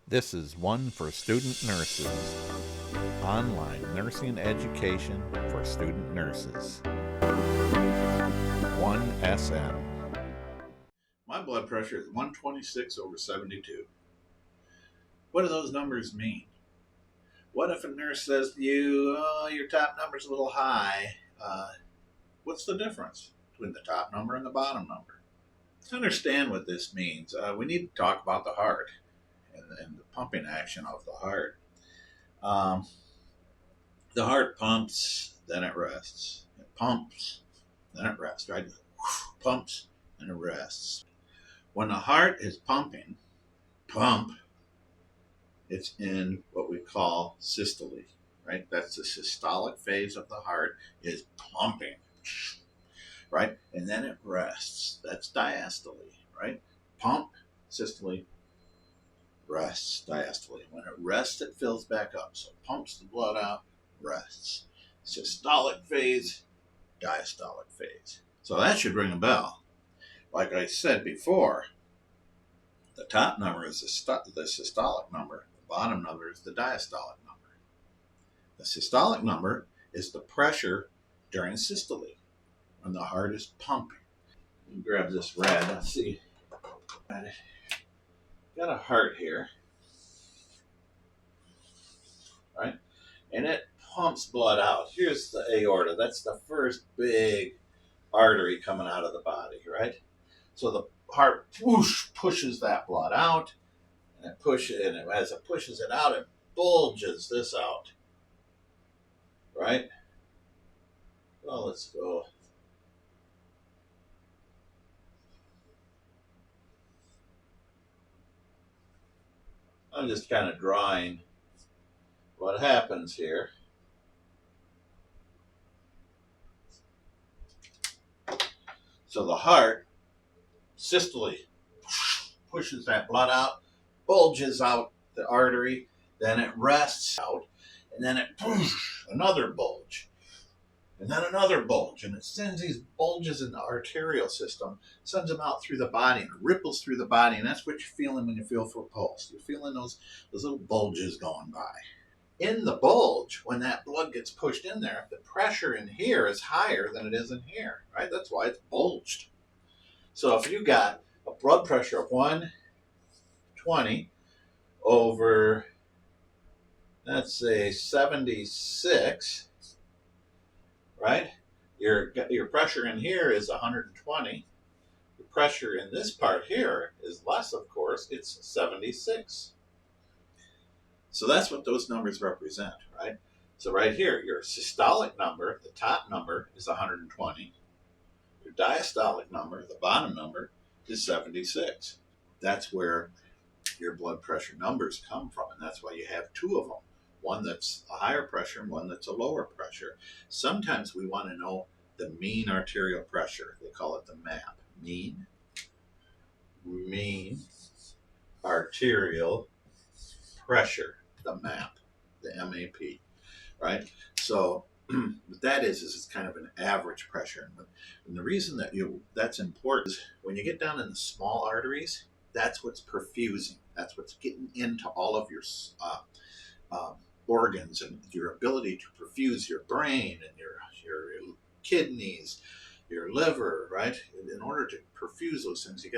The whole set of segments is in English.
This is one for student nurses. Online nursing education for student nurses. 1SM. My blood pressure is 126 over 72. What do those numbers mean? What if a nurse says to you, oh, your top number's a little high? What's the difference between the top number and the bottom number? To understand what this means, we need to talk about the heart and the pumping action of the heart. The heart pumps, then it rests. It pumps, then it rests, right? Pumps, and it rests. When the heart is pumping, it's in what we call systole, right? That's the systolic phase of the heart is pumping, right? And then it rests. That's diastole, right? Pump, systole, rests, diastole. When it rests, it fills back up. So it pumps the blood out, rests. Systolic phase, diastolic phase. So that should ring a bell. Like I said before, the top number is the systolic number. The bottom number is the diastolic number. The systolic number is the pressure during systole when the heart is pumping. Let me grab this red. Let's see. Got a heart here, right? And it pumps blood out. Here's the aorta. That's the first big artery coming out of the body, right? So the heart whoosh, pushes that blood out, and as it pushes it out, it bulges this out, right? Well, let's go. I'm just kind of drawing what happens here. So the heart, systole, pushes that blood out, bulges out the artery, then it rests out, and then it another bulge, and then another bulge, and it sends these bulges in the arterial system, sends them out through the body, and it ripples through the body, and that's what you're feeling when you feel for pulse. You're feeling those little bulges going by. In the bulge, when that blood gets pushed in there, the pressure in here is higher than it is in here, right? That's why it's bulged. So if you got a blood pressure of 120 over, let's say, 76, right? Your pressure in here is 120. The pressure in this part here is less, of course. It's 76. So that's what those numbers represent, right? So right here, your systolic number, the top number, is 120. Your diastolic number, the bottom number, is 76. That's where your blood pressure numbers come from, and that's why you have two of them. One that's a higher pressure and one that's a lower pressure. Sometimes we want to know the mean arterial pressure. They call it the MAP. Mean arterial pressure. The MAP, the MAP, right? So what that is it's kind of an average pressure. And the reason that's important is when you get down in the small arteries, that's what's perfusing. That's what's getting into all of your organs and your ability to perfuse your brain and your kidneys, your liver, right? In order to perfuse those things, you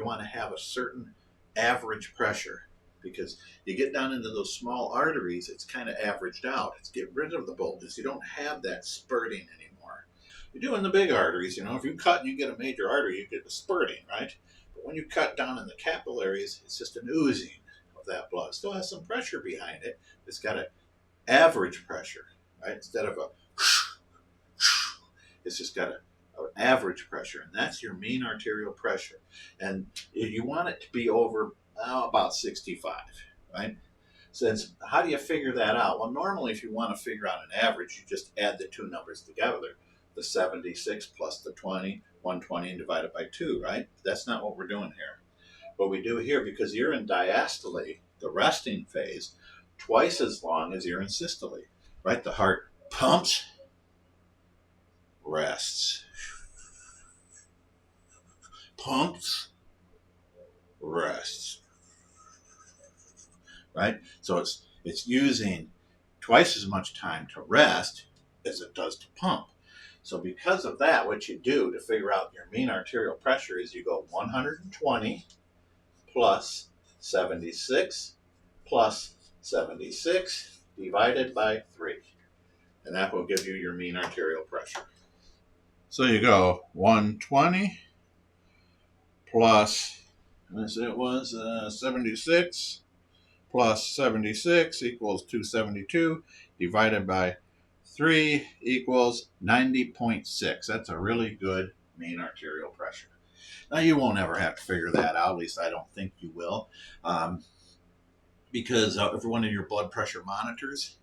want to have a certain average pressure, because you get down into those small arteries, it's kind of averaged out. It's get rid of the bulges. You don't have that spurting anymore. You do in the big arteries, if you cut and you get a major artery, you get the spurting, right? But when you cut down in the capillaries, it's just an oozing of that blood. It still has some pressure behind it. It's got an average pressure, right? Instead of it's just got an average pressure, and that's your mean arterial pressure. And you want it to be over about 65, right? Since how do you figure that out? Well, normally if you want to figure out an average, you just add the two numbers together, the 76 plus the 120, and divide it by 2, right? That's not what we're doing here. What we do here, because you're in diastole, the resting phase, twice as long as you're in systole, right? The heart pumps, rests, pumps, rests. right? So it's using twice as much time to rest as it does to pump. So because of that, what you do to figure out your mean arterial pressure is you go 120 plus 76 plus 76 divided by 3. And that will give you your mean arterial pressure. So you go 120 plus, as it was 76 plus 76 equals 272 divided by 3 equals 90.6. That's a really good mean arterial pressure. Now, you won't ever have to figure that out. At least I don't think you will. Because every one of your blood pressure monitors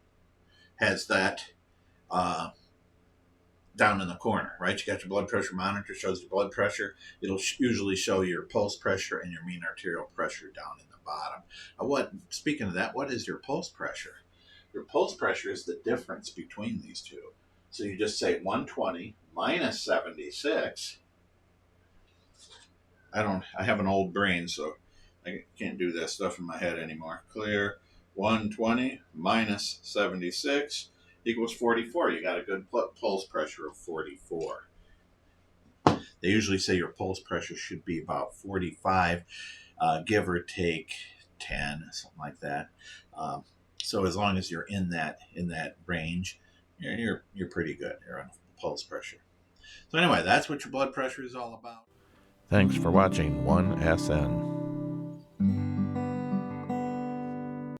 has that down in the corner, right? You got your blood pressure monitor, shows your blood pressure. It'll usually show your pulse pressure and your mean arterial pressure down in the bottom. Speaking of that, what is your pulse pressure? Your pulse pressure is the difference between these two. So you just say 120 minus 76. I have an old brain, so I can't do that stuff in my head anymore. Clear. 120 minus 76 equals 44. You got a good pulse pressure of 44. They usually say your pulse pressure should be about 45, give or take 10, something like that. So as long as you're in that range, you're pretty good. You're on pulse pressure. So anyway, that's what your blood pressure is all about. Thanks for watching 1SN.